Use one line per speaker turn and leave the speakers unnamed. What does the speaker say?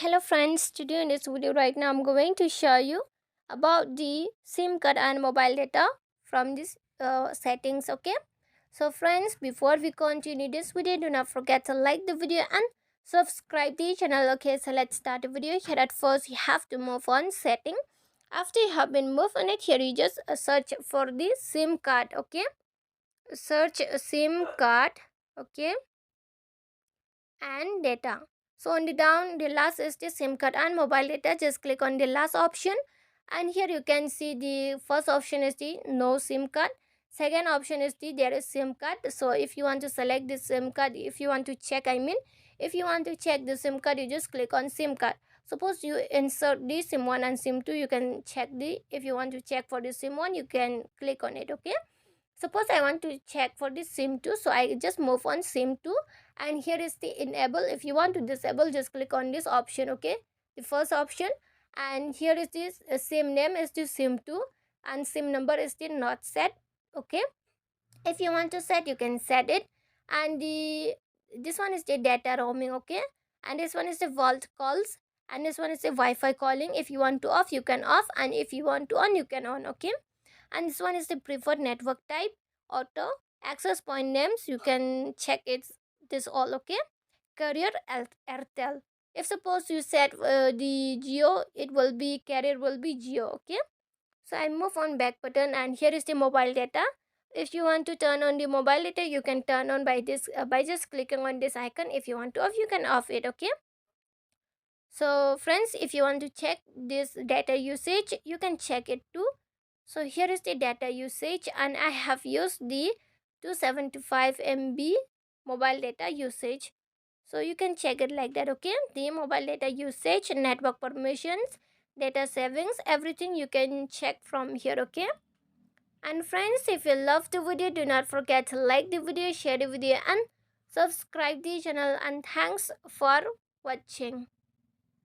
Hello friends, today in this video right now I'm going to show you about the SIM card and mobile data from this settings. Okay, so friends, before we continue this video, do not forget to like the video and subscribe the channel. Okay, so let's start the video. Here at first you have to move on setting. After you have been moved on it, here you just search for the SIM card. Okay, search SIM card. Okay, and data. So on the down, the last is the SIM card and mobile data. Just click on the last option, and here you can see the first option is the no SIM card. Second option is the there is SIM card. So if you want to select the SIM card, if you want to check, if you want to check the SIM card, you just click on SIM card. Suppose you insert the SIM 1 and SIM 2, you can check the, if you want to check for the SIM 1, you can click on it. Okay, suppose I want to check for the SIM 2, so I just move on SIM 2, and here is the enable. If you want to disable, just click on this option. Okay, the first option, and here is this SIM name is the SIM 2 and SIM number is the not set. Okay, if you want to set, you can set it. And the this one is the data roaming. Okay, and this one is the vault calls, and this one is the Wi-Fi calling. If you want to off, you can off, and if you want to on, you can on. Okay, and this one is the preferred network type, auto access point names, you can check it's this all. Okay, carrier Airtel. If suppose you set the Geo, it will be carrier will be Geo. Okay, so I move on back button, and here is the mobile data. If you want to turn on the mobile data, you can turn on by this by just clicking on this icon. If you want to off, you can off it. Okay, so friends, if you want to check this data usage, you can check it too. So here is the data usage, and I have used the 275 MB mobile data usage. So you can check it like that. Okay, the mobile data usage, network permissions, data savings, everything you can check from here. Okay, and friends, if you love the video, do not forget to like the video, share the video, and subscribe the channel. And thanks for watching.